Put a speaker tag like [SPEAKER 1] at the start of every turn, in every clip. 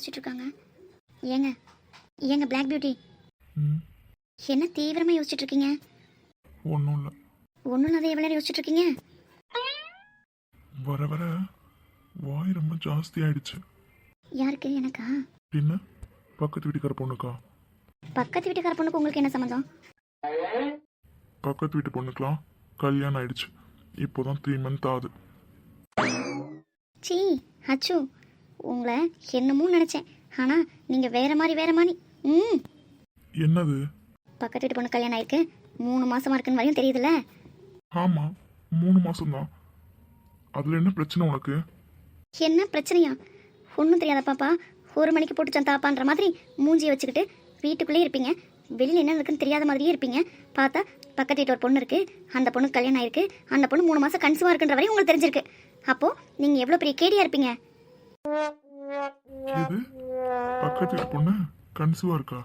[SPEAKER 1] யோசிச்சுட்டு இருக்காங்க. ஏங்க ஏங்க பிளாக் பியூட்டி,
[SPEAKER 2] ம்
[SPEAKER 1] என்ன தீவிரமாக யோசிச்சுட்டு இருக்கீங்க?
[SPEAKER 2] ஒன்றும் இல்லை.
[SPEAKER 1] ஒன்றும் இல்லாத எவ்வளோ நேரம் யோசிச்சுட்டு இருக்கீங்க?
[SPEAKER 2] வர வர வாய் ரொம்ப ஜாஸ்தி ஆயிடுச்சு.
[SPEAKER 1] யாருக்கு? எனக்கா?
[SPEAKER 2] என்ன பக்கத்து வீட்டுக்கார பொண்ணுக்கா?
[SPEAKER 1] பக்கத்து வீட்டுக்கார பொண்ணுக்கு உங்களுக்கு என்ன சம்மந்தம்?
[SPEAKER 2] பக்கத்து வீட்டு பொண்ணுக்கெலாம் கல்யாணம் ஆயிடுச்சு. இப்போதான் 3 மந்த் ஆகுது.
[SPEAKER 1] சீ அச்சு, உங்களை என்னமோ நினச்சேன். ஆனால் நீங்கள் வேற மாதிரி. ம்
[SPEAKER 2] என்னது?
[SPEAKER 1] பக்கத்து வீட்டு பொண்ணு கல்யாணம் ஆயிருக்கு, 3 மாசமா இருக்குன்னு வரையும் தெரியுதுல்ல?
[SPEAKER 2] ஆமாம், 3 மாசம்தான். அதில் என்ன பிரச்சனை உனக்கு?
[SPEAKER 1] என்ன பிரச்சனையா? ஒன்றும் தெரியாத பாப்பா, 1 மணிக்கு போட்டு தாப்பான்ற மாதிரி மூஞ்சியை வச்சுக்கிட்டு வீட்டுக்குள்ளேயே இருப்பீங்க. வெளியில் என்ன இருக்குன்னு தெரியாத மாதிரியே இருப்பீங்க. பார்த்தா பக்கத்து வீட்டு ஒரு பொண்ணு இருக்குது, அந்த பொண்ணு கல்யாணம் ஆயிருக்கு, அந்த பொண்ணு 3 மாதம் கன்சீவாக இருக்குன்ற வரையும் உங்களுக்கு தெரிஞ்சிருக்கு. அப்போது நீங்கள் எவ்வளோ பெரிய கேடியாக இருப்பீங்க?
[SPEAKER 2] எது? பக்கத்து வீட்டு பொண்ணு கன்சீவாக இருக்கா?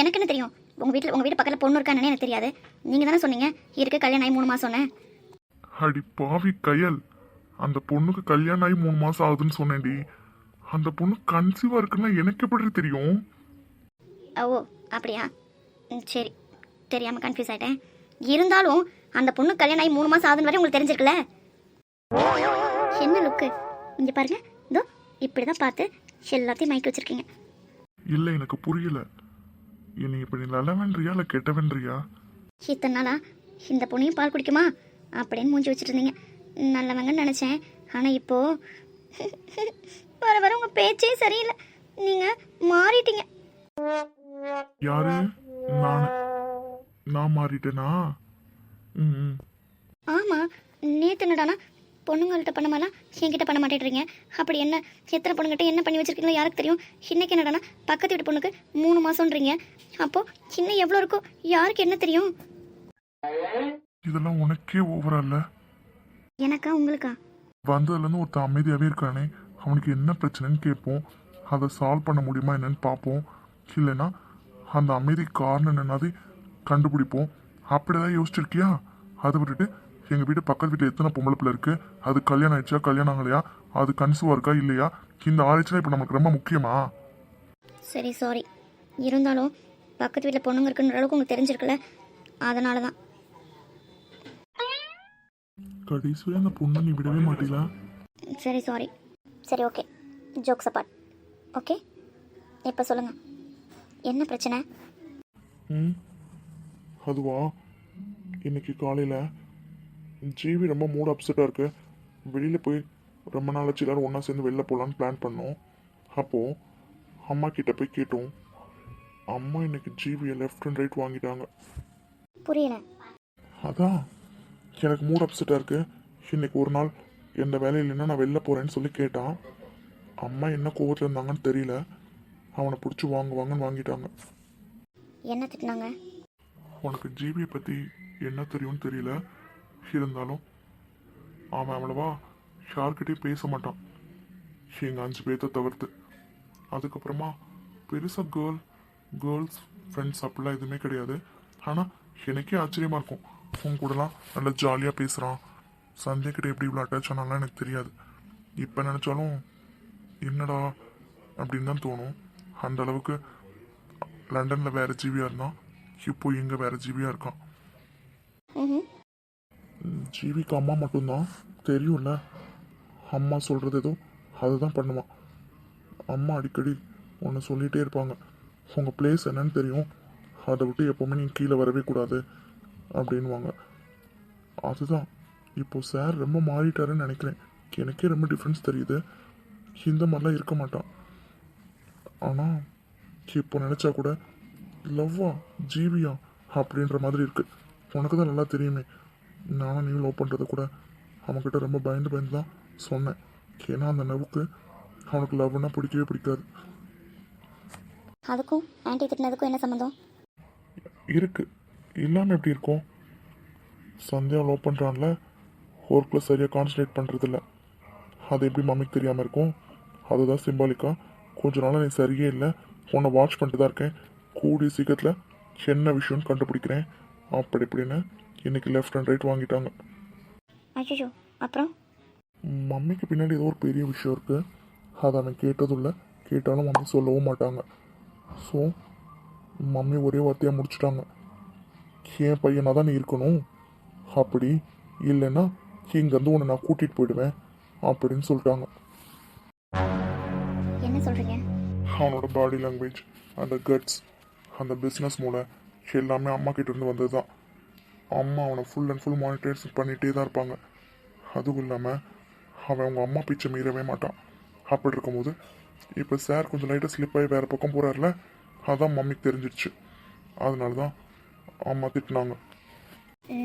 [SPEAKER 1] எனக்கு என்ன தெரியும்? உங்கள் வீட்டு பக்கத்தில் பொண்ணு இருக்கான்னு எனக்கு தெரியாது. நீங்கள் தானே சொன்னீங்க இருக்கு கல்யாணம் ஆகி 3 மாதம்னு.
[SPEAKER 2] அடி பாவி கயல், அந்த பொண்ணுக்கு கல்யாணம் ஆகி 3 மாசம் ஆகுதுன்னு சொன்னேன்டி. அந்த பொண்ணு கன்சீவா இருக்குன்னா எனக்கு எப்படி தெரியும்?
[SPEAKER 1] ஓ அப்படியா? சரி, தெரியாமல் கன்ஃபியூஸ் ஆகிட்டேன். இருந்தாலும் அந்த பொண்ணு கல்யாணம் ஆகி 3 மாதம் ஆகுதுன்னு வரை உங்களுக்கு தெரிஞ்சிருக்குல்ல? என்ன லுக்கு இங்கே பாருங்க, இதோ இப்படி தான் பார்த்து எல்லாத்தையும் மயக்கி வச்சிருக்கீங்க.
[SPEAKER 2] இல்லை, எனக்கு புரியல. என்னை இப்ப நீ நல்லவன்றியா இல்லை கெட்டவன்றியா?
[SPEAKER 1] இத்தனை நாளா இந்த பொண்ணையும் பால் குடிக்குமா அப்படின்னு மூஞ்சி வச்சுட்டு இருந்தீங்க. நல்லவங்கன்னு நினச்சேன். ஆனால் இப்போது வர வர உங்கள் பேச்சே சரியில்லை. நீங்கள் மாறிட்டீங்க.
[SPEAKER 2] யாரு? நான் மாறிட்டேனா? ம்
[SPEAKER 1] ஆமாம், நேற்று என்னடானா பொண்ணுங்கள்கிட்ட பண்ண மாதிரிலாம் என்கிட்ட பண்ண மாட்டேன்றீங்க. அப்படி என்ன? எத்தனை பொண்ணுங்கிட்ட என்ன பண்ணி வச்சிருக்கீங்களோ யாருக்கு தெரியும்? இன்னைக்கு என்னடானா பக்கத்து வீட்டு பொண்ணுக்கு 3 மாதம்ன்றீங்க. அப்போது இன்னும் எவ்வளோ இருக்கோ யாருக்கு என்ன தெரியும்?
[SPEAKER 2] இதெல்லாம் உனக்கே ஓவரா இல்ல?
[SPEAKER 1] எனக்கா உங்களுக்கா?
[SPEAKER 2] வந்ததுலேருந்து ஒருத்தன் அமைதியாகவே இருக்கானே, அவனுக்கு என்ன பிரச்சனைன்னு கேட்போம். அதை சால்வ் பண்ண முடியுமா என்னன்னு பார்ப்போம். இல்லைன்னா அந்த அமைதி காரணம் என்னன்னாவே கண்டுபிடிப்போம். அப்படிதான் யோசிச்சிருக்கியா? அதை விட்டுட்டு எங்கள் வீட்டு பக்கத்து வீட்டில் எத்தனை பொம்பளை பிள்ளை இருக்குது, அது கல்யாணம் ஆயிடுச்சா கல்யாணம் ஆகலையா, அது கன்சீவாக இருக்கா இல்லையா, இந்த ஆராய்ச்சிலாம் இப்போ நமக்கு ரொம்ப முக்கியமா?
[SPEAKER 1] சரி சாரி. இருந்தாலும் பக்கத்து வீட்டில் பொண்ணுங்க இருக்குன்ற அளவுக்கு உங்களுக்கு தெரிஞ்சிருக்குல்ல, அதனால தான்.
[SPEAKER 2] கடைசியில் அந்த பொண்ணை நீ விடவே மாட்டீங்களா?
[SPEAKER 1] சரி சாரி. சரி ஓகே, ஜோக்ஸ் அப்பார்ட். ஓகே, இப்போ சொல்லுங்கள், என்ன பிரச்சனை?
[SPEAKER 2] அதுவா, இன்னைக்கு காலையில் ஜிவி ரொம்ப மூட் அப்செட்டாக இருக்கு. வெளியில் போய் ரொம்ப நாளாச்சு எல்லாரும் ஒன்றா சேர்ந்து வெளில போகலான்னு பிளான் பண்ணோம். அப்போது அம்மா கிட்ட போய் கேட்டோம். அம்மா இன்னைக்கு ஜிவியை லெஃப்ட் அண்ட் ரைட் வாங்கிட்டாங்க.
[SPEAKER 1] புரியல.
[SPEAKER 2] அதான் எனக்கு மூட் அப்செட்டாக இருக்கு. இன்னைக்கு ஒரு நாள் எந்த வேலையில் இல்லைன்னா நான் வெளில போகிறேன்னு சொல்லி கேட்டான். அம்மா என்ன கோவத்தில் இருந்தாங்கன்னு தெரியல, அவனை பிடிச்சி வாங்கன்னு வாங்கிட்டாங்க.
[SPEAKER 1] என்ன திட்டினாங்க?
[SPEAKER 2] உனக்கு ஜிபியை பற்றி என்ன தெரியும்னு தெரியல, இருந்தாலும் அவன் அவ்வளவா யார்கிட்டையும் பேச மாட்டான், எங்கள் 5 பேர்த்த தவிர்த்து. அதுக்கப்புறமா பெருசாக கேர்ள்ஸ் ஃப்ரெண்ட்ஸ் அப்படிலாம் எதுவுமே கிடையாது. ஆனால் எனக்கே ஆச்சரியமாக இருக்கும், உன் கூடலாம் நல்லா ஜாலியாக பேசுகிறான். சந்தியக்கிட்ட எப்படி இவ்வளோ அட்டாச் ஆனாலாம் எனக்கு தெரியாது. இப்போ நினச்சாலும் என்னடா அப்படின்னு தான் தோணும். அந்த அளவுக்கு லண்டனில் வேறு ஜீவியாக இருந்தான், இப்போ இங்கே வேறு ஜீவியாக இருக்கான். ஜீவிக்கு அம்மா மட்டும்தான் தெரியும்ல, அம்மா சொல்கிறது ஏதோ அதுதான் பண்ணுவான். அம்மா அடிக்கடி ஒன்று சொல்லிகிட்டே இருப்பாங்க, உங்கள் பிளேஸ் என்னன்னு தெரியும், அதை விட்டு எப்போவுமே நீங்கள் கீழே வரவே கூடாது அப்படின்வாங்க. அதுதான் இப்போது சார் ரொம்ப மாறிட்டாருன்னு நினைக்கிறேன். எனக்கே ரொம்ப டிஃப்ரென்ஸ் தெரியுது. இந்த மாதிரிலாம் இருக்க மாட்டான். ஆனால் இப்போ நினச்சா கூட லவ்வா ஜீவியா அப்படின்ற மாதிரி இருக்குது. உனக்கு தான் நல்லா தெரியுமே, நானும் நீ லவ் பண்ணுறத கூட அவன்கிட்ட ரொம்ப பயந்து தான் சொன்னேன். ஏன்னா அந்த லவ்வுக்கு அவனுக்கு லவ்னா பிடிக்கவே பிடிக்காது.
[SPEAKER 1] அதுக்கும் ஆன்ட்டி திட்டினதுக்கும் என்ன சம்மந்தம்
[SPEAKER 2] இருக்குது? இல்லாமல் எப்படி இருக்கும்? சந்தியா லவ் பண்ணுறான்ல, ஒர்க்கில் சரியாக கான்சன்ட்ரேட் பண்ணுறதில்ல, அது எப்படி மம்மிக்கு தெரியாமல் இருக்கும்? அதுதான் சிம்பாலிக்காக கொஞ்ச நாளாக நீ சரியே இல்லை, உன்னை வாட்ச் பண்ணிட்டு தான் இருக்கேன், கூடிய சீக்கிரத்தில் என்ன விஷயம்னு கண்டுபிடிக்கிறேன் அப்படி இப்படின்னு இன்னைக்கு லெஃப்ட் அண்ட் ரைட் வாங்கிட்டாங்க.
[SPEAKER 1] ஐயோ, அப்புறம்?
[SPEAKER 2] மம்மிக்கு பின்னாடி ஏதோ ஒரு பெரிய விஷயம் இருக்குது, அதை அவன் கேட்டதும் இல்லை கேட்டாலும் மம்மி சொல்லவும் மாட்டாங்க. ஸோ மம்மி ஒரே வார்த்தையாக முடிச்சிட்டாங்க, என் பையனாக தான் நீ இருக்கணும், அப்படி இல்லைன்னா இங்கேருந்து உன்னை நான் கூட்டிகிட்டு போயிடுவேன் அப்படின்னு சொல்லிட்டாங்க.
[SPEAKER 1] என்ன சொல்கிறீங்க?
[SPEAKER 2] அவனோட பாடி லாங்குவேஜ், அந்த கட்ஸ், அந்த பிஸ்னஸ் மூளை எல்லாமே அம்மா கிட்டேருந்து வந்தது தான். அம்மா அவனை ஃபுல் அண்ட் ஃபுல் மானிட்டர்ஸ் பண்ணிகிட்டே தான் இருப்பாங்க. அதுவும் இல்லாமல் அவன் அவங்க அம்மா பிச்சை மீறவே மாட்டான். அப்படி இருக்கும்போது இப்போ சார் கொஞ்சம் லைட்டாக ஸ்லிப் ஆகி வேறு பக்கம் போகிறாருல, அதான் மம்மிக்கு தெரிஞ்சிடுச்சு. அதனால தான் அம்மா திட்டினாங்க.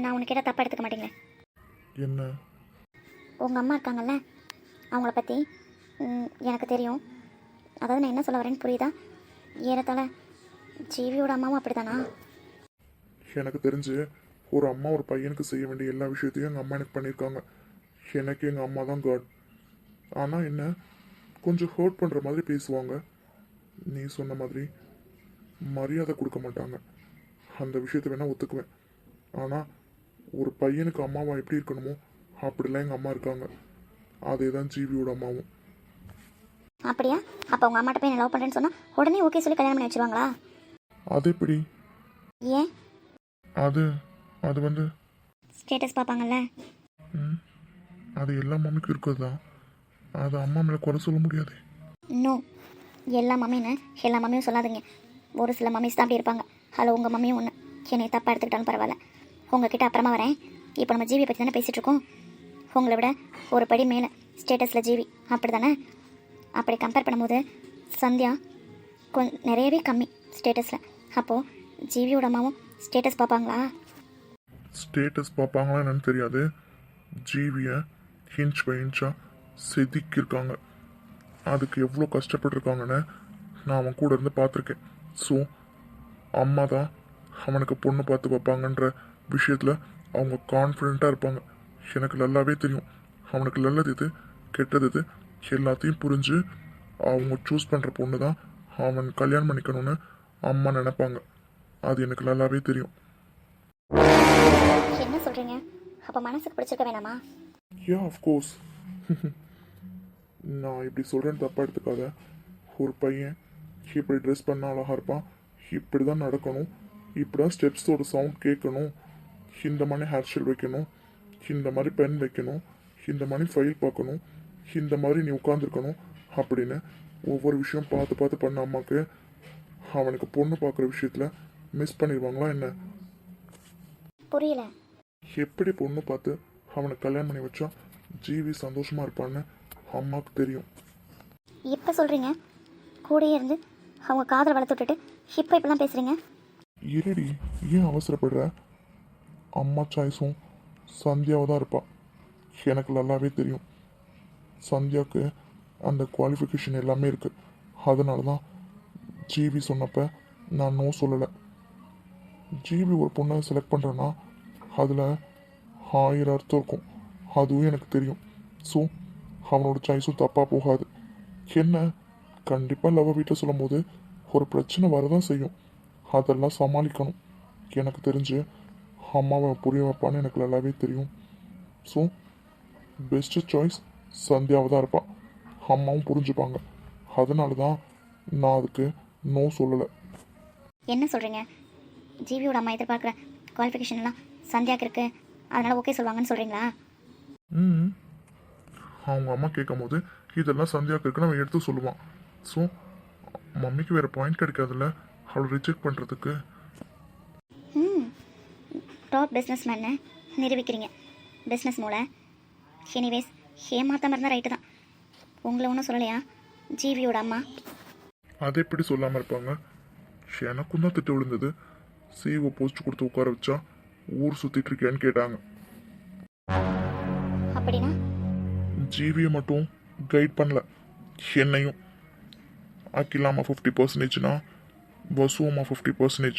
[SPEAKER 1] நான் உனக்கு கேட்டால் தப்பாக எடுத்துக்க மாட்டீங்க.
[SPEAKER 2] என்ன?
[SPEAKER 1] உங்கள் அம்மா இருக்காங்கல்ல, அவங்கள பற்றி எனக்கு தெரியும். அதாவது நான் என்ன சொல்ல வரேன்னு புரியுதா? ஏறத்தாழ ஜீவியோட அம்மாவும் அப்படி தானா?
[SPEAKER 2] எனக்கு தெரிஞ்சு ஒரு அம்மா ஒரு பையனுக்கு செய்ய வேண்டிய எல்லா விஷயத்தையும் எங்கள் அம்மா எனக்கு பண்ணியிருக்காங்க. எனக்கு எங்கள் அம்மா தான் காட். ஆனால் என்ன கொஞ்சம் ஹர்ட் பண்ணுற மாதிரி பேசுவாங்க. நீ சொன்ன மாதிரி மரியாதை கொடுக்க மாட்டாங்க. அந்த விஷயத்தை வேணால் ஒத்துக்குவேன். ஆனால் ஒரு பையனுக்கு அம்மாவா எப்படி இருக்கணுமோ அப்படிலாம் எங்கள் அம்மா இருக்காங்க. அதே தான் ஜீவியோட அம்மாவும்.
[SPEAKER 1] அப்படியா? அப்போ உங்கள் அம்மாட்ட போய் நான் லவ் பண்ணுறேன்னு சொன்னால் உடனே ஓகே சொல்லி கல்யாணம் பண்ணி வச்சுருவாங்களா?
[SPEAKER 2] அது எப்படி?
[SPEAKER 1] ஏன்?
[SPEAKER 2] அது அது வந்து
[SPEAKER 1] ஸ்டேட்டஸ் பார்ப்பாங்கல்ல.
[SPEAKER 2] அது எல்லா மம்மிக்கும் இருக்கிறது தான். அது அம்மா மேலே குறை சொல்ல முடியாது.
[SPEAKER 1] நோ, எல்லா மம்மின்னு எல்லா மம்மியும் சொல்லாதீங்க. ஒரு சில மம்மிஸ் தான் அப்படி இருப்பாங்க. அதில் உங்கள் மம்மியும் ஒன்று. என்னை தப்பாக எடுத்துக்கிட்டாலும் பரவாயில்ல. உங்ககிட்ட அப்புறமா வரேன். இப்போ நம்ம ஜீவி பற்றி தானே பேசிகிட்டு இருக்கோம். உங்களை விட ஒரு படி மேலே ஸ்டேட்டஸில் ஜீவி, அப்படி தானே? அப்படி கம்பேர் பண்ணும்போது சந்தியா நிறையவே கம்மி ஸ்டேட்டஸில். அப்போது ஜீவியோட அம்மாவும் ஸ்டேட்டஸ் பார்ப்பாங்களா?
[SPEAKER 2] ஸ்டேட்டஸ் பார்ப்பாங்களா என்னன்னு தெரியாது. ஜீவியை இன்ச் பை இன்ச்சாக செதுக்கியிருக்காங்க. அதுக்கு எவ்வளோ கஷ்டப்பட்டுருக்காங்கன்னு நான் அவன் கூட இருந்து பார்த்துருக்கேன். ஸோ அம்மா தான் அவனுக்கு பொண்ணு பார்த்து வைப்பாங்கன்ற விஷயத்தில் அவங்க கான்ஃபிடெண்ட்டாக இருப்பாங்க. எனக்கு நல்லாவே தெரியும். அவனுக்கு நல்லது இது கெட்டது இது எல்லாத்தையும் புரிஞ்சு அவங்க சூஸ் பண்ணுற பொண்ணு தான் அவன் கல்யாணம் பண்ணிக்கணும்னு அம்மா நினைப்பாங்க. அது எனக்கு நல்லாவே தெரியும்.
[SPEAKER 1] என்ன சொல்கிறீங்க? அப்போ மனசுக்கு பிடிச்சிருக்க வேணாமா?
[SPEAKER 2] யா ஆஃப்கோர்ஸ். நான் இப்படி சொல்கிறேன்னு தப்பாக எடுத்துக்காத. ஒரு பையன் இப்படி ட்ரெஸ் பண்ண அழகாக இருப்பான், இப்படி தான் நடக்கணும், இப்படி தான் ஸ்டெப்ஸோட சவுண்ட் கேட்கணும், இந்த மாதிரி ஹேர் ஸ்டைல் வைக்கணும், இந்த மாதிரி பென் வைக்கணும், இந்த மாதிரி ஃபைல் பார்க்கணும், இந்த மாதிரி நீ உட்காந்துருக்கணும் அப்படின்னு ஒவ்வொரு விஷயம் பார்த்து பார்த்து பண்ண அம்மாவுக்கு அவனுக்கு பொண்ணு பார்க்குற விஷயத்தில் மிஸ் பண்ணிடுவாங்களா என்ன?
[SPEAKER 1] புரியல.
[SPEAKER 2] எப்படி பொண்ணு பார்த்து அவனுக்கு கல்யாணம் பண்ணி வச்சா ஜீவி சந்தோஷமாக இருப்பான்னு அம்மாவுக்கு தெரியும்.
[SPEAKER 1] இப்போ சொல்கிறீங்க, கூடயே இருந்து அவங்க காதலை வளர்த்து விட்டுட்டு இப்போ இப்படிலாம் பேசுகிறீங்க?
[SPEAKER 2] இருடி, ஏன் அவசரப்படுற? அம்மா சாய்ஸும் சந்தியாவை தான் இருப்பா. எனக்கு நல்லாவே தெரியும். சந்தியாவுக்கு அந்த குவாலிஃபிகேஷன் எல்லாமே இருக்குது. அதனால தான் ஜிவி சொன்னப்போ நான் நோ சொல்லலை. ஜிவி ஒரு பொண்ணை செலக்ட் பண்ணுறேன்னா அதில் 1000 அர்த்தம் இருக்கும். அதுவும் எனக்கு தெரியும். ஸோ அவனோட சாய்ஸும் தப்பாக போகாது. என்ன கண்டிப்பாக லவ் வீட்டில் சொல்லும் போது ஒரு பிரச்சனை வரதான் செய்யும். அதெல்லாம் சமாளிக்கணும். எனக்கு தெரிஞ்சு அம்மாவை புரிய வைப்பான்னு எனக்கு நல்லாவே தெரியும். ஸோ பெஸ்ட்டு சாய்ஸ் சந்தியாவை தான் இருப்பாள். அம்மாவும் புரிஞ்சுப்பாங்க. அதனால தான் நான் அதுக்கு நோ சொல்லலை.
[SPEAKER 1] என்ன சொல்கிறீங்க? ஜீவியோட அம்மா எதிர்பார்க்குற குவாலிஃபிகேஷன்லாம் சந்தியாவுக்கு இருக்குது, அதனால் ஓகே சொல்லுவாங்கன்னு சொல்கிறீங்களா?
[SPEAKER 2] அவங்க அம்மா கேட்கும் போது இதெல்லாம் சந்தியாவுக்கு இருக்குன்னு அவன் எடுத்து சொல்லுவான். ஸோ மம்மிக்கு வேறு பாயிண்ட் கிடைக்காதுல்ல அவளை ரிஜெக்ட் பண்ணுறதுக்கு.
[SPEAKER 1] டாப் பிஸ்னஸ் மேன்னு நிரூபிக்கிறீங்க. பிஸ்னஸ் மூளை. எனிவேஸ் ஏமாத்தாம இருந்தால் ரைட்டு தான். உங்களை ஒன்றும் சொல்லலையா ஜீவியோட அம்மா?
[SPEAKER 2] அதை எப்படி சொல்லாமல் இருப்பாங்க? எனக்கும் தான் திட்டு விழுந்தது. சிஓ போஸ்ட் கொடுத்து உட்கார வச்சா ஊர் சுற்றிட்டு இருக்கேன்னு கேட்டாங்க.
[SPEAKER 1] அப்படின்னா
[SPEAKER 2] ஜிவியை மட்டும் கைட் பண்ணல, என்னையும். அக்கிலாமா 50%னா வசுவமா 50%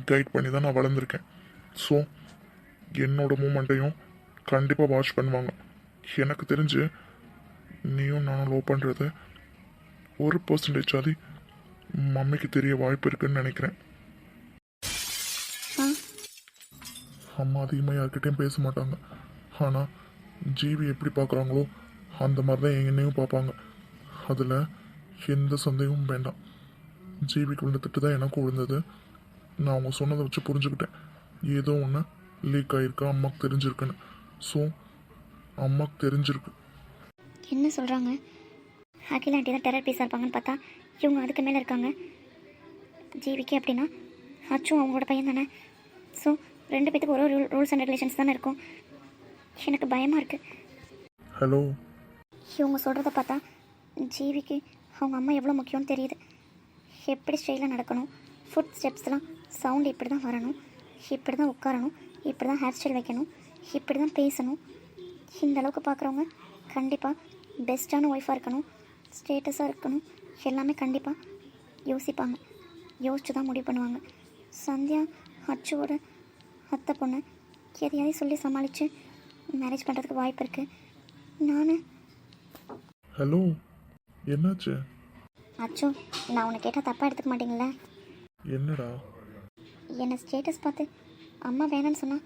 [SPEAKER 2] கைட் பண்ணி தான் நான் வளர்ந்துருக்கேன். ஸோ என்னோட மூமெண்ட்டையும் கண்டிப்பாக வாட்ச் பண்ணுவாங்க. எனக்கு தெரிஞ்சு நீயும் நானும் லவ் பண்ணுறது 1% மம்மிக்கு தெரிய வாய்ப்பு இருக்குன்னு நினைக்கிறேன். அம்மா அதிகமாக யார்கிட்டையும் பேச மாட்டாங்க. ஆனால் ஜிவி எப்படி பார்க்குறாங்களோ அந்த மாதிரி தான் என்னையும் பார்ப்பாங்க. அதில் எந்த சந்தேகமும் வேண்டாம். ஜீவிக்கு விழுந்த திட்டு தான் எனக்கும் விழுந்தது. நான் அவங்க சொன்னதை வச்சு புரிஞ்சுக்கிட்டேன். ஏதோ ஒன்று லீக் ஆகிருக்கா, அம்மாவுக்கு தெரிஞ்சிருக்குன்னு. ஸோ அம்மாவுக்கு தெரிஞ்சிருக்கு.
[SPEAKER 1] என்ன சொல்கிறாங்க? அகிலா ஆண்டி தான் டெரர் பீஸாக இருப்பாங்கன்னு பார்த்தா இவங்க அதுக்கு மேலே இருக்காங்க. ஜீவிக்கு அப்படின்னா அச்சும் அவங்களோட பையன் தானே. ஸோ 2 பேத்துக்கு ஒரு ரூல்ஸ் அண்ட் ரெகுலேஷன்ஸ் தானே இருக்கும். எனக்கு பயமாக இருக்குது.
[SPEAKER 2] ஹலோ,
[SPEAKER 1] இவங்க சொல்கிறத பார்த்தா ஜீவிக்கு அவங்க அம்மா எவ்வளோ முக்கியம்னு தெரியுது. எப்படி ஸ்டைலாக நடக்கணும், ஃபுட் ஸ்டெப்ஸ்லாம் சவுண்ட் இப்படி தான் வரணும், இப்படி தான் உட்காரணும், இப்படி தான் ஹேர் ஸ்டைல் வைக்கணும், இப்படி தான் பேசணும். இந்த அளவுக்கு பார்க்குறவங்க கண்டிப்பாக பெஸ்ட்டான ஒய்ஃபாக இருக்கணும், ஸ்டேட்டஸாக இருக்கணும், எல்லாமே கண்டிப்பாக யோசிப்பாங்க. யோசிச்சு தான் முடிவு பண்ணுவாங்க. சந்தியா அச்சுவோட அத்தை பொண்ணு எதையாவது சொல்லி சமாளித்து மேரேஜ் பண்ணுறதுக்கு வாய்ப்பு இருக்குது. நான்
[SPEAKER 2] ஹலோ, என்னாச்சு?
[SPEAKER 1] அச்சோ, நான் உன்னை கேட்டால் தப்பாக எடுத்துக்க மாட்டீங்களா?
[SPEAKER 2] என்னடா?
[SPEAKER 1] என்னை ஸ்டேட்டஸ் பார்த்து அம்மா வேணான்னு சொன்னால்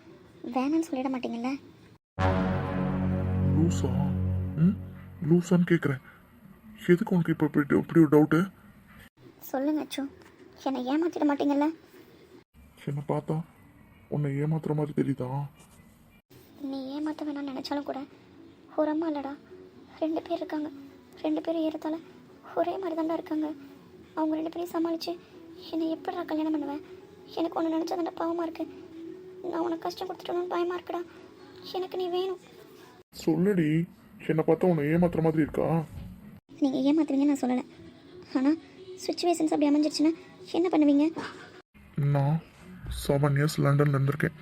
[SPEAKER 1] வேணான்னு சொல்லிட மாட்டீங்களா?
[SPEAKER 2] லூஸா? லூஸான்னு கேட்குறேன். எதுக்கு உனக்கு இப்போ இப்படி ஒரு டவுட்டு?
[SPEAKER 1] சொல்லுங்க அச்சோ, என்னை ஏமாற்றிட மாட்டீங்களா?
[SPEAKER 2] என்னை பார்த்தா உன்னை ஏமாத்துற மாதிரி தெரியுதா?
[SPEAKER 1] நீ ஏமாற்ற வேணாம்னு நினச்சாலும் கூட ஒரு அம்மா இல்லைடா, 2 பேர் இருக்காங்க. 2 பேரும் ஏறத்தால ஒரே மாதிரி தாண்டா இருக்காங்க. அவங்க 2 பேரையும் சமாளித்து என்னை எப்படிடா கல்யாணம் பண்ணுவேன்? எனக்கு ஒன்று நினச்சா தாண்டா பாவமாக இருக்குது. நான் உனக்கு கஷ்டம் கொடுத்துட்டோன்னு பயமாக இருக்குடா. எனக்கு நீ வேணும்.
[SPEAKER 2] சொல்லுடி, என்னை பார்த்தா உன்னை ஏமாத்துற மாதிரி இருக்கா?
[SPEAKER 1] நீங்கள் ஏமாத்துவீங்கன்னு நான் சொல்லலை. ஆனால் சுச்சுவேஷன்ஸ் அப்படி அமைஞ்சிருச்சுன்னா என்ன பண்ணுவீங்க?
[SPEAKER 2] நான் 7 இயர்ஸ் லண்டனில் இருந்திருக்கேன்.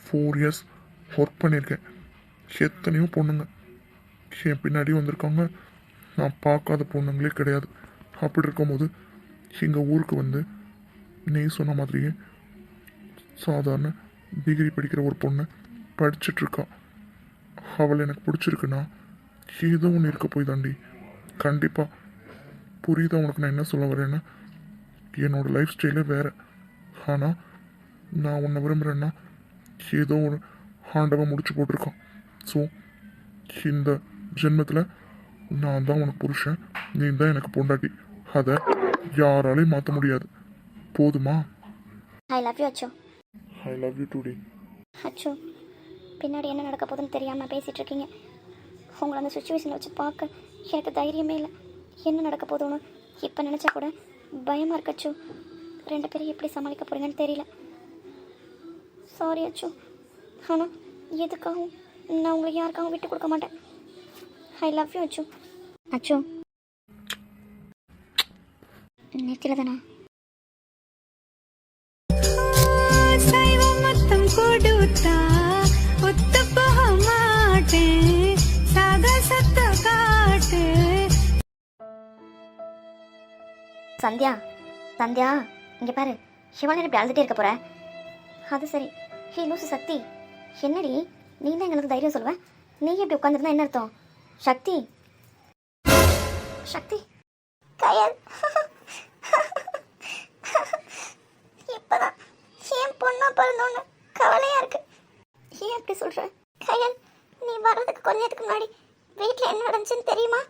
[SPEAKER 2] 4 இயர்ஸ் ஒர்க் பண்ணியிருக்கேன். எத்தனையோ பொண்ணுங்க என் பின்னாடி வந்திருக்காங்க. நான் பார்க்காத பொண்ணுங்களே கிடையாது. அப்படி இருக்கும்போது எங்கள் ஊருக்கு வந்து நீ சொன்ன மாதிரியே சாதாரண டிகிரி படிக்கிற ஒரு பொண்ணு படிச்சிட்ருக்கா. அவள் எனக்கு பிடிச்சிருக்குன்னா ஏதோ ஒன்று இருக்க போய் தாண்டி. கண்டிப்பாக புரியுதா உனக்கு நான் என்ன சொல்ல வரேன்னு? என்னோடய லைஃப் ஸ்டைலே வேறு. ஆனால் நான் உன்னை விரும்புகிறேன்னா ஏதோ ஒரு ஆண்டவன் முடிச்சு போட்டிருக்கான். ஸோ இந்த ஜென்மத்தில் நான் தான் உனக்கு புருஷன், நீ தான் எனக்கு பொண்டாட்டி. அதை யாராலையும் மாற்ற முடியாது. போதுமா?
[SPEAKER 1] ஐ லவ் யூ அச்சோ.
[SPEAKER 2] I love you today.
[SPEAKER 1] அச்சோ, பின்னாடி என்ன நடக்க போகுதுன்னு தெரியாமல் பேசிகிட்டு இருக்கீங்க. உங்களை அந்த சுச்சுவேஷனை வச்சு பார்க்க எனக்கு தைரியமே இல்லை. என்ன நடக்க போதும்னு இப்போ நினச்சா கூட பயமாக இருக்கு அச்சோ. 2 பேரும் எப்படி சமாளிக்க போகிறீங்கன்னு தெரியல. சாரி அச்சோ, ஆனால் எதுக்காகவும் நான் உங்களை யாருக்காகவும் விட்டு கொடுக்க மாட்டேன். ஐ லவ் யூ அச்சோ. அச்சோ நெத்தில தானா?
[SPEAKER 3] கொடுத்தா ஒத்து போக மாட்டேன், சாதா சத்த காட்டு.
[SPEAKER 1] சந்தியா, சந்தியா இங்கே பாரு. சிவானி இப்படி அழுதுகிட்டே இருக்க போகிற? அது சரி. ஹே லூசு சக்தி, என்னடி நீ தான் எங்களுக்கு தைரியம் சொல்லுவேன். நீ இப்படி உட்காந்துருந்தா என்ன அர்த்தம்? சக்தி, சக்தி, கயல், இப்பதான் என் பொண்ணா பிறந்தோன்னு கவலையா இருக்கு. ஏன் அப்படி சொல்ற? கயல், நீ வர்றதுக்கு கொஞ்ச நேரத்துக்கு முன்னாடி வீட்டில் என்ன நடந்துச்சுன்னு தெரியுமா?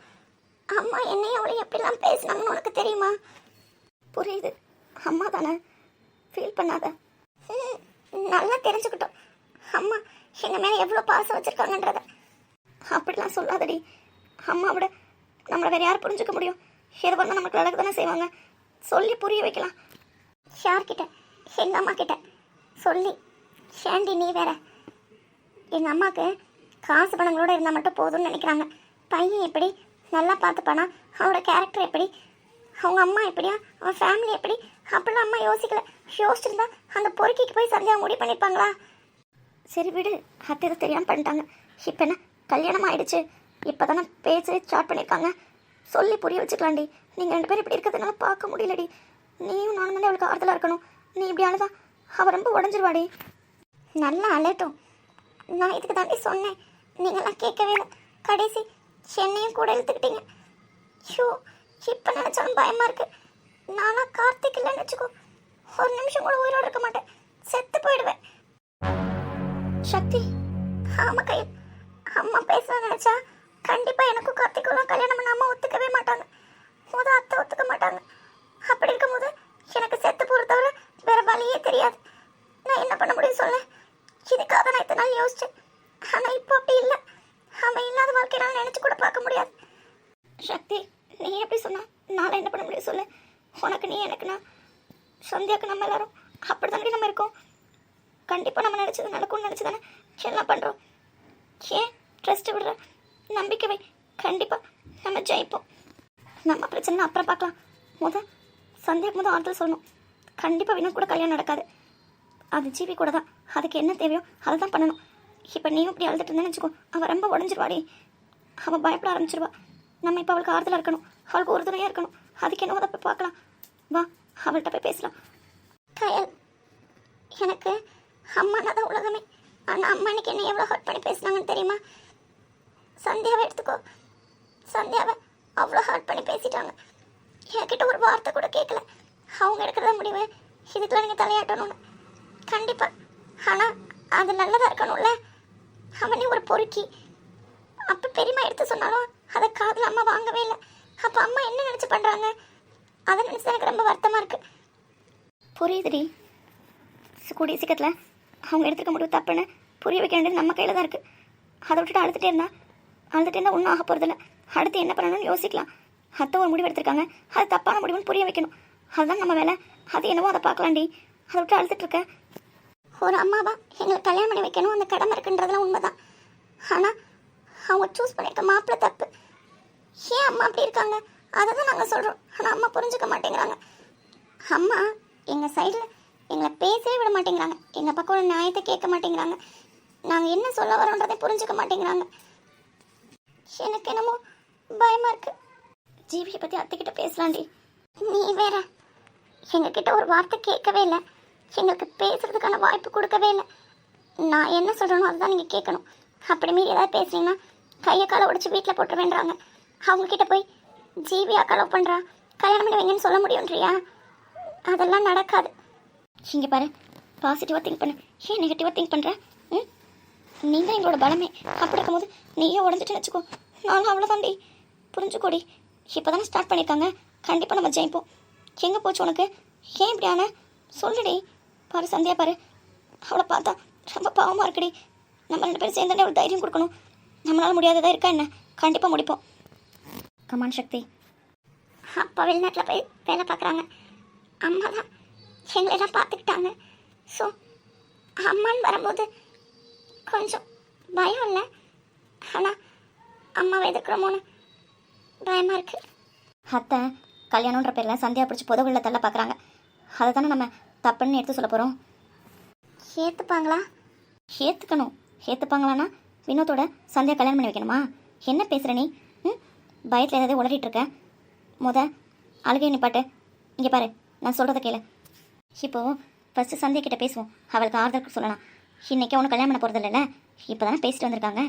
[SPEAKER 1] அம்மா என்னையும் அவளையும் எப்படிலாம் பேசினாங்கன்னு உனக்கு தெரியுமா? புரியுது, அம்மா தானே, ஃபீல் பண்ணாத. நல்லா தெரிஞ்சுக்கிட்டோம் அம்மா எங்கள் மேலே எவ்வளோ பாசம் வச்சுருக்காங்கன்றத. அப்படிலாம் சொல்லாதடி. அம்மாவோட நம்மளை வேறு யார் புரிஞ்சுக்க முடியும்? எது பண்ணால் நமக்கு அழகு தானே செய்வாங்க. சொல்லி புரிய வைக்கலாம். யார்கிட்ட? எங்கள் அம்மா கிட்ட சொல்லி. ஏண்டி நீ வேற? எங்கள் அம்மாவுக்கு காசு பணங்களோடு இருந்தால் மட்டும் போதும்னு நினைக்கிறாங்க. பையன் எப்படி நல்லா பார்த்துப்பானா, அவனோட கேரக்டர் எப்படி, அவங்க அம்மா எப்படியா, அவன் ஃபேமிலி எப்படி, அப்படிலாம் அம்மா யோசிக்கல. யோசிச்சிருந்தா அந்த பொறுக்கிக்கு போய் சந்தியா முடிவு பண்ணியிருப்பாங்களா? சரி விடு, அத்தை எதுவும் தெரியாமல் பண்ணிட்டாங்க. இப்போ என்ன கல்யாணம் ஆகிடுச்சு, இப்போ தானே பேசி ஸ்டார்ட் பண்ணியிருக்காங்க. சொல்லி புரிய வச்சுக்கலாண்டி. நீங்கள் 2 பேரும் இப்படி இருக்கிறதுனால பார்க்க முடியலடி. நீயும் நானும் தானே அவளுக்கு ஆறுதலாக இருக்கணும். நீ இப்படி அழுதா அவள் ரொம்ப உடஞ்சிருவாடி. நல்லா அழட்டும். நான் இதுக்கு தாண்டி சொன்னேன், நீங்களாம் கேட்கவே இல்லை. கடைசி என்னையும் கூட இழுத்துக்கிட்டீங்க. ஷோ, இப்போ நினச்சாலும் பயமாக இருக்கு. நானா கார்த்திக் இல்லைன்னு வச்சுக்கோ, ஒரு நிமிஷம் கூட உயிரோடு இருக்க மாட்டேன், செத்து போயிடுவேன். சக்தி, ஆமா கையில், அம்மா பேச நினைச்சா கண்டிப்பா எனக்கும் கார்த்திக்கும் கல்யாணம் பண்ண அம்மா ஒத்துக்கவே மாட்டாங்க. அத்தை தெரியாது. நான் என்ன பண்ண முடியும் சொல்ல? இதுக்காக நான் இத்தனை நாள் யோசிச்சேன். ஆனால் இப்போ அப்படி இல்லை. அவன் இல்லாத வாழ்க்கையை நான் நினச்சி கூட பார்க்க முடியாது. சக்தி, நீ எப்படி சொன்னா நான் என்ன பண்ண முடியும் சொல்லு? உனக்கு நீ, எனக்கு நான், சந்தியாவுக்கு நம்ம எல்லாரும் அப்படி தானே நம்ம இருக்கோம். கண்டிப்பாக நம்ம நினச்சது நடக்கும்னு நினச்சி தானே எல்லாம் பண்ணுறோம். ஏன் ட்ரஸ்ட்டு விடுற? நம்பிக்கை வை, கண்டிப்பாக நம்ம ஜெயிப்போம். நம்ம பிரச்சனை அப்புறம் பார்க்கலாம். சந்தியாவுக்கு ஆறுதல் சொல்லணும். கண்டிப்பாக வினோத் கூட கல்யாணம் நடக்காது. அது ஜீவி கூட தான். அதுக்கு என்ன தேவையோ அதை தான் பண்ணணும். இப்போ நீயும் இப்படி அழுதுட்டு இருந்தேன்னு வச்சுக்கோ, அவள் ரொம்ப உடஞ்சிருவாடி. அவள் பயப்பட ஆரம்பிச்சிருவா. நம்ம இப்போ அவளுக்கு ஆறுதலாக இருக்கணும், அவளுக்கு ஒரு துணையாக இருக்கணும். அதுக்கு என்னவோ அதை போய் பார்க்கலாம். வா, அவள்கிட்ட போய் பேசலாம். கயல், எனக்கு அம்மானா தான் உலகமே. ஆனால் அம்மா இன்னைக்கு என்ன எவ்வளோ ஹர்ட் பண்ணி பேசினாங்கன்னு தெரியுமா? சந்தியாவை எடுத்துக்கோ. சந்தியாவை அவ்வளோ ஹர்ட் பண்ணி பேசிட்டாங்க. என்கிட்ட ஒரு வார்த்தை கூட கேட்கல. அவங்க எடுக்கிறத முடிவு, இதுக்கெல்லாம் நீங்கள் தலையாட்டணும்னு. கண்டிப்பாக. ஆனால் அது நல்லதாக இருக்கணும்ல. அவனே ஒரு பொறுக்கி. அப்போ பெரியம்மா எடுத்து சொன்னாலும் அதை காதில் அம்மா வாங்கவே இல்லை. அப்போ அம்மா என்ன நினச்சி பண்ணுறாங்க? அதை நினச்சி எனக்கு ரொம்ப வருத்தமாக இருக்குது. புரியுதுடி. கூடிய சீக்கிரத்தில் அவங்க எடுத்துக்க முடிவு தப்புன்னு புரிய வைக்க வேண்டியது நம்ம கையில் தான் இருக்குது. அதை விட்டுட்டு அழுதுகிட்டே இருந்தால் ஒன்றும் ஆக போகிறதில்ல. அடுத்து என்ன பண்ணணும்னு யோசிக்கலாம். அத்தை ஒரு முடிவு எடுத்திருக்காங்க, அது தப்பான முடிவுன்னு புரிய வைக்கணும். அதுதான் நம்ம வேலை. அது என்னவோ அதை பார்க்கலாண்டி. அதை விட்டு அழுதுட்டுருக்க. ஒரு அம்மாவா எங்களை கல்யாணம் பண்ணி வைக்கணும், அந்த கடமை இருக்குன்றதுலாம் உண்மைதான். ஆனால் அவங்க சூஸ் பண்ணியிருக்க மாப்பிள்ளை தப்பு. ஏன் அம்மா அப்படி இருக்காங்க அதை தான் நாங்கள் சொல்கிறோம். ஆனால் அம்மா புரிஞ்சுக்க மாட்டேங்கிறாங்க. அம்மா எங்கள் சைடில் எங்களை பேசவே விட மாட்டேங்கிறாங்க. எங்கள் பக்கம் ஒரு நியாயத்தை கேட்க மாட்டேங்கிறாங்க. நாங்கள் என்ன சொல்ல வரோன்றதை புரிஞ்சுக்க மாட்டேங்கிறாங்க. எனக்கு என்னமோ பயமாக இருக்குது. ஜீவியை பற்றி அத்தைக்கிட்ட பேசலாண்டி. நீ வேற எங்ககிட்ட ஒரு வார்த்தை கேட்கவே இல்லை. எங்களுக்கு பேசுறதுக்கான வாய்ப்பு கொடுக்கவே இல்லை. நான் என்ன சொல்கிறேனோ அதுதான் நீங்கள் கேட்கணும். அப்படி மீறி ஏதாவது பேசுனீங்கன்னா கையை காலை உடைச்சி வீட்டில் போட்டுருவேன்றாங்க. அவங்கக்கிட்ட போய் ஜீவியா கலவு பண்ணுறா, கல்யாணம் பண்ணி வைங்கன்னு சொல்ல முடியும்ன்றியா? அதெல்லாம் நடக்காது. இங்கே பாரு, பாசிட்டிவாக திங்க் பண்ணு. ஏன் நெகட்டிவாக திங்க் பண்ணுற? நீ தான் எங்களோட பலமே. அப்படி இருக்கும்போது நீயே உடஞ்சிட்டுன்னு வச்சுக்கோ. நானும் அவ்வளோதான்டி. புரிஞ்சுக்கோடி. இப்போ தானே ஸ்டார்ட் பண்ணியிருக்காங்க. கண்டிப்பாக நம்ம ஜெயிப்போம். எங்கே போச்சு உனக்கு? ஏன் இப்படி ஆன சொல்லுடி. பாரு சந்தியா, பாரு, அவளை பார்த்தா ரொம்ப பாவமாக இருக்குடி. நம்ம 2 பேரும் சேர்ந்தாண்டே ஒரு தைரியம் கொடுக்கணும். நம்மளால் முடியாததாக இருக்கா என்ன? கண்டிப்பாக முடிப்போம். கமான் சக்தி. அப்பா வெளிநாட்டில் போய் வேலை பார்க்குறாங்க. அம்மா தான் எங்களெல்லாம் பார்த்துக்கிட்டாங்க. ஸோ அம்மான்னு வரும்போது கொஞ்சம் பயம் இல்லை. ஆனால் அம்மாவை எதிர்க்கிறோமோன்னு பயமாக இருக்குது. அத்தை கல்யாணன்ற பேரில் சந்தியா பிடிச்சி புதவுகளில் தள்ள பார்க்குறாங்க. அதை தானே நம்ம தப்புன்னு எடுத்து சொல்ல போகிறோம். ஏற்றுப்பாங்களா? ஏற்றுக்கணும். ஏற்றுப்பாங்களான்னா வினோத்தோட சந்தியா கல்யாணம் பண்ணி வைக்கணுமா? என்ன பேசுகிற நீ? பயத்தில் ஏதாவது உளறிட்டுருக்க. அழுகையை நிப்பாட்டு. இங்கே பாரு, நான் சொல்கிறத கேளு. இப்போது ஃபஸ்ட்டு சந்தியா கிட்டே பேசுவோம். அவளுக்கு ஆறுதல் சொல்லலாம். இன்றைக்கி அவனு கல்யாணம் பண்ண போகிறது இல்லைல்ல. இப்போ தானே பேசிட்டு வந்திருக்காங்க.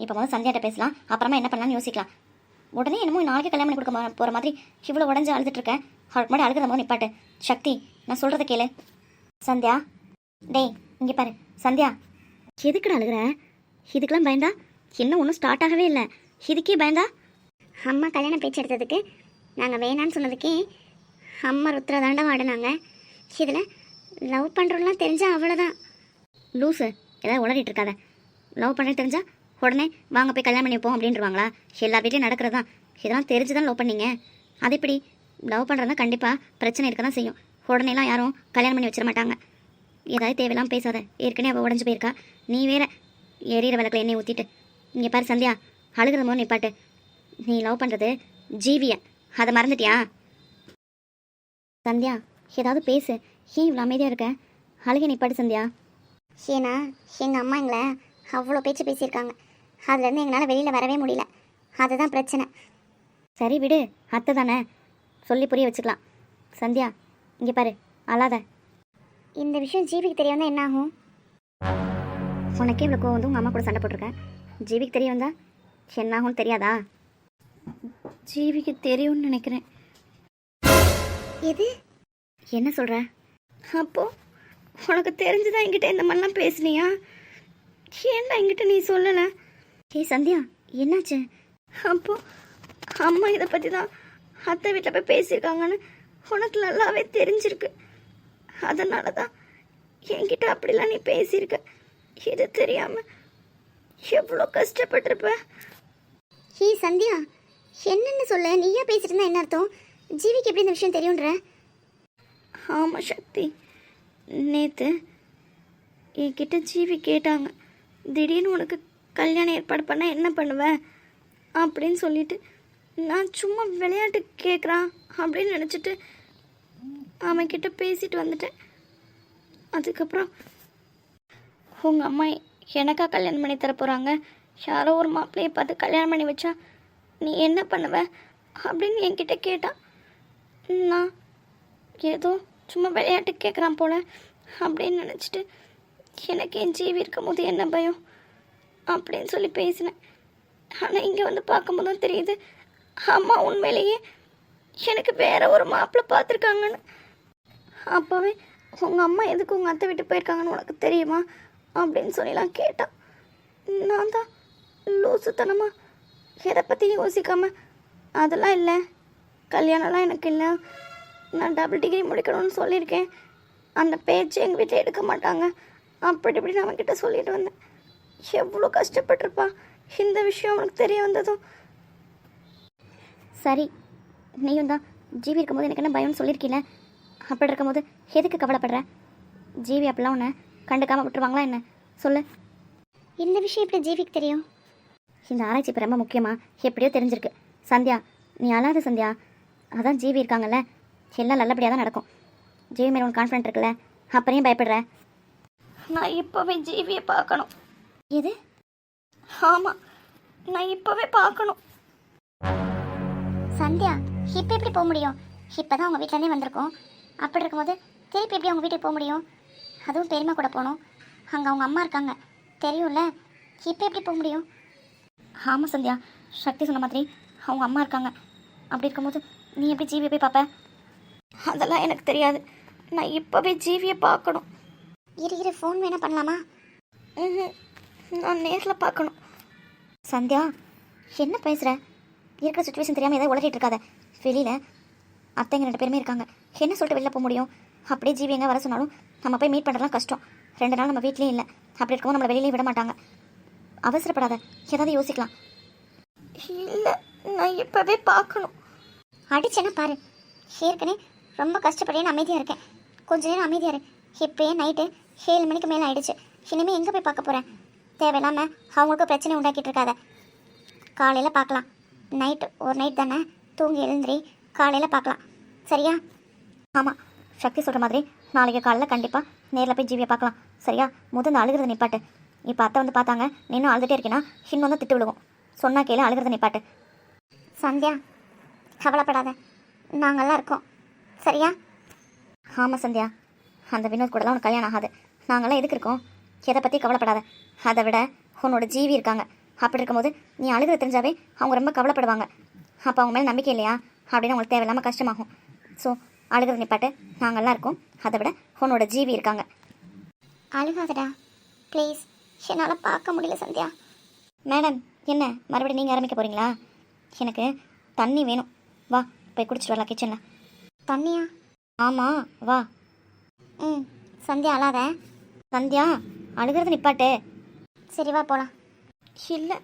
[SPEAKER 1] இப்போ முதல்ல சந்தியாட்ட பேசலாம். அப்புறமா என்ன பண்ணலான்னு யோசிக்கலாம். உடனே என்னமோ நாளைக்கு கல்யாணம் பண்ணி கொடுக்க போகிற மாதிரி இவ்வளோ உடஞ்சி அழுதுட்டுருக்கேன். அவளுக்கு முன்னாடி அழுகிறத போது நிப்பாட்டு. சக்தி, நான் சொல்கிறத கேளு. சந்தியா, டேய் இங்கே பாரு. சந்தியா, எதுக்குடா அழுகிற? இதுக்கெல்லாம் பயந்தா? இன்னும் ஒன்றும் ஸ்டார்ட் ஆகவே இல்லை. இதுக்கே பயந்தா? அம்மா கல்யாணம் பேச்சு எடுத்ததுக்கு நாங்கள் வேணான்னு சொன்னதுக்கே அம்மா ருத்ரா தாண்டா வாடினாங்க. இதில் லவ் பண்ணுறோம்லாம் தெரிஞ்சால் அவ்வளோதான். லூஸு, ஏதாவது உளறிட்டு இருக்காத. லவ் பண்ணுறது தெரிஞ்சால் உடனே வாங்க போய் கல்யாணம் பண்ணி வைப்போம் அப்படின்றவாங்களா? எல்லார் வீட்லையும் நடக்கிறது தான். இதெல்லாம் தெரிஞ்சு தான் லவ் பண்ணீங்க. அது எப்படி? லவ் பண்ணுறதா கண்டிப்பாக பிரச்சனை இருக்க தான் செய்யும். உடனேலாம் யாரும் கல்யாணம் பண்ணி வச்சிட மாட்டாங்க. ஏதாவது தேவையெல்லாம் பேசாத. ஏற்கனவே அவள் உடஞ்சி போயிருக்கா. நீ வேற எரியிற விளக்கில் எண்ணெய் ஊற்றிட்டு. இங்கே பாரு சந்தியா, அழுகிறது போது நிப்பாட்டு. நீ லவ் பண்ணுறது ஜீவியை, அதை மறந்துட்டியா? சந்தியா, ஏதாவது பேசு. ஏன் இவ்வளோ அமைதியாக இருக்க? அழுகை நிப்பாட்டு சந்தியா. ஏன்னா எங்கள் அம்மா எங்களை அவ்வளோ பேச்சு பேசியிருக்காங்க. அதுலேருந்து எங்களால் வெளியில் வரவே முடியல. அதுதான் பிரச்சனை. சரி விடு, அத்தை தானே, சொல்லி புரிய வச்சுக்கலாம். சந்தியா, இங்கே பாரு, அழாத. இந்த விஷயம் ஜீவிக்கு தெரிய வந்தால் என்ன ஆகும்? உனக்கே இவ்வளோ கோவம் வந்து உங்கள் அம்மா கூட சண்டை போட்டிருக்கேன். ஜீவிக்கு தெரிய வந்தா என்ன ஆகும்னு தெரியாதா? ஜீவிக்கு தெரியும்னு நினைக்கிறேன். எது? என்ன சொல்கிற? அப்போது உனக்கு தெரிஞ்சுதான் என்கிட்ட இந்த மாதிரிலாம் பேசுனியா? ஏன்டா என்கிட்ட நீ சொல்லலை? ஏய் சந்தியா, என்னாச்சு? அப்போது அம்மா இதை பற்றி தான் அத்தை வீட்டில் போய் பேசியிருக்காங்கன்னு உனக்கு நல்லாவே தெரிஞ்சிருக்கு. அதனால தான் என்கிட்ட அப்படிலாம் நீ பேசியிருக்க. இது தெரியாமல் எவ்வளோ கஷ்டப்பட்டிருப்ப. ஹே சந்தியா, என்னென்னு சொல்ல? நீயா பேசிட்டு இருந்தா என்ன அர்த்தம்? ஜீவிக்கு எப்படி இந்த விஷயம் தெரியுன்ற? ஆமாம் சக்தி, நேற்று என்கிட்ட ஜீவி கேட்டாங்க, திடீர்னு உனக்கு கல்யாணம் ஏற்பாடு பண்ணால் என்ன பண்ணுவேன் அப்படின்னு சொல்லிட்டு, நான் சும்மா விளையாட்டு கேட்குறான் அப்படின்னு நினச்சிட்டு அவன்கிட்ட பேசிட்டு வந்துட்டேன். அதுக்கப்புறம் உங்கள் அம்மா எனக்கா கல்யாணம் பண்ணி தர போகிறாங்க, யாரோ ஒரு மாப்பிள்ளையை பார்த்து கல்யாணம் பண்ணி வச்சா நீ என்ன பண்ணுவ அப்படின்னு என்கிட்ட கேட்டான். நான் ஏதோ சும்மா விளையாட்டு கேட்குறான் போல அப்படின்னு நினச்சிட்டு, எனக்கு என் ஜீவி இருக்கும் போது என்ன பயம் அப்படின்னு சொல்லி பேசினேன். ஆனால் இங்கே வந்து பார்க்கும்போது தான் தெரியுது, அம்மா உண்மையிலேயே எனக்கு வேற ஒரு மாப்பிள்ளை பார்த்துருக்காங்கன்னு. அப்போவே உங்கள் அம்மா எதுக்கு உங்கள் அத்தை விட்டு போயிருக்காங்கன்னு உனக்கு தெரியுமா அப்படின்னு சொல்லிலாம் கேட்டான். நான் தான் லூசுத்தனமா எதை பற்றி யோசிக்காமல், அதெல்லாம் இல்லை, கல்யாணம்லாம் எனக்கு இல்லை, நான் டபுள் டிகிரி முடிக்கணும்னு சொல்லியிருக்கேன், அந்த பேச்சு எங்கள் வீட்டில் எடுக்க மாட்டாங்க அப்படி இப்படின்னு அவன்கிட்ட சொல்லிட்டு வந்தேன். எவ்வளோ கஷ்டப்பட்டிருப்பான் இந்த விஷயம் அவனுக்கு தெரிய வந்ததும். சரி, நீயும் தான் ஜீவி இருக்கும்போது எனக்கு என்ன பயம்னு சொல்லியிருக்கீல, அப்படி இருக்கும்போது எதுக்கு கவலைப்படுற? ஜீவி அப்படிலாம் உன்னை கண்டுக்காமல் விட்டுருவாங்களா என்ன? சொல்லு. இந்த விஷயம் எப்படி ஜீவிக்கு தெரியும்? இந்த ஆராய்ச்சி இப்போ ரொம்ப முக்கியமாக எப்படியோ தெரிஞ்சிருக்கு. சந்தியா, நீ அழாத சந்தியா, அதான் ஜீவி இருக்காங்கல்ல, எல்லாம் நல்லபடியாக தான் நடக்கும். ஜீவி மேலே உனக்கு கான்ஃபிடென்ட் இருக்குல்ல, அப்புறம் பயப்படுற? நான் இப்போவே ஜீவியை பார்க்கணும். எது? ஆமாம், நான் இப்போவே பார்க்கணும். சந்தியா, இப்போ எப்படி போக முடியும்? இப்போ தான் உங்கள் வீட்டிலேருந்தே வந்திருக்கோம். அப்படி இருக்கும்போது திருப்பி எப்படி அவங்க வீட்டுக்கு போக முடியும்? அதுவும் பெரியம்மா கூட போகணும், அங்கே அவங்க அம்மா இருக்காங்க தெரியும்ல, இப்போ எப்படி போக முடியும்? ஆமாம் சந்தியா, சக்தி சொன்ன மாதிரி அவங்க அம்மா இருக்காங்க. அப்படி இருக்கும்போது நீ எப்படி ஜீவியை போய் பார்ப்ப? அதெல்லாம் எனக்கு தெரியாது, நான் இப்போவே ஜீவியை பார்க்கணும். இரு ஃபோன் வேணா பண்ணலாமா? நான் நேரில் பார்க்கணும். சந்தியா, என்ன பேசுகிற? இருக்கிற சுச்சுவேஷன் தெரியாமல் ஏதாவது உளறிட்டு இருக்காத. வெளியில் அத்தைங்க 2 பேருமே இருக்காங்க, என்ன சொல்லிட்டு வெளில போக முடியும்? அப்படியே ஜீவி எங்கே வர சொன்னாலும் நம்ம போய் மீட் பண்ணுறதுலாம் கஷ்டம். 2 நாள் நம்ம வீட்லேயும் இல்லை, அப்படி இருக்கும்போது நம்மளை வெளியிலே விட மாட்டாங்க. அவசரப்படாத, ஏதாவது யோசிக்கலாம். இல்லை, நான் இப்போவே பார்க்கணும். அடிச்சேன்னா பாரு, ஏற்கனவே ரொம்ப கஷ்டப்பட்டேன்னு அமைதியாக இருக்கேன், கொஞ்ச நேரம் அமைதியாக இரு. இப்போயே நைட்டு 7 மணிக்கு மேலே ஆயிடுச்சு, இனிமேல் எங்கே போய் பார்க்க போகிறேன்? தேவையில்லாமல் அவங்களுக்கு பிரச்சனை உண்டாக்கிட்டு இருக்காத. காலையில் பார்க்கலாம், நைட்டு ஒரு நைட் தானே, தூங்கி எழுந்திரி, காலையில் பார்க்கலாம், சரியா? ஆமாம், சக்தி சொல்கிற மாதிரி நாளைக்கு காலையில் கண்டிப்பாக நேரில் போய் ஜீவியை பார்க்கலாம், சரியா? முதல் அழுகிறத நிப்பாட்டு. இப்போ அத்தை வந்து பார்த்தாங்க, நீ இன்னும் அழுதுகிட்டே இருக்கேன்னா இன்னும் தான் திட்டு விழுகும். சொன்னா கேளு, அழுகிறத நிப்பாட்டு. சந்தியா, கவலைப்படாத, நாங்கள்லாம் இருக்கோம், சரியா? ஆமாம் சந்தியா, அந்த வினோத் கூடலாம் உனக்கு கல்யாணம் ஆகாது, நாங்கள்லாம் எதுக்கு இருக்கோம்? எதை பற்றி கவலைப்படாத. அதை விட உன்னோட ஜீவி இருக்காங்க, அப்படி இருக்கும்போது நீ அழுகிற தெரிஞ்சாவே அவங்க ரொம்ப கவலைப்படுவாங்க. அப்போ அவங்க மேலே நம்பிக்கை இல்லையா அப்படின்னு அவங்களுக்கு தேவையில்லாமல் கஷ்டமாகும். ஸோ அழுகிறத நிப்பாட்டு, நாங்கள்லாம் இருக்கோம், அதை விட உன்னோட ஜீவி இருக்காங்க. அழுகாதடா ப்ளீஸ், என்னால் பார்க்க முடியல சந்தியா. மேடம், என்ன மறுபடியும் நீங்கள் ஆரம்பிக்க போகிறீங்களா? எனக்கு தண்ணி வேணும், வா போய் குடிச்சிட்டு வரலாம் கிச்சனில். தண்ணியா? ஆமாம், வா. சந்தியா அழாத. சந்தியா, அழுகிறது நிப்பாட்டு. சரி வா போகலாம். இல்லை,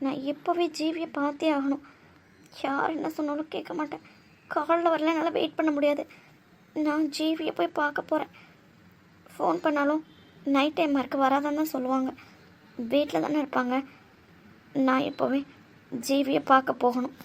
[SPEAKER 1] நான் எப்போவே ஜீவியை பார்த்தே ஆகணும். யார் என்ன சொன்னாலும் கேட்க மாட்டேன். காலில் வரல, என்னால் வெயிட் பண்ண முடியாது. நான் ஜீவியை போய் பார்க்க போகிறேன். ஃபோன் பண்ணாலும் நைட் டைமாக இருக்க வராதான்னு தான் சொல்லுவாங்க. வீட்டில் தானே இருப்பாங்க. நான் எப்போவே ஜீவியை பார்க்க போகணும்.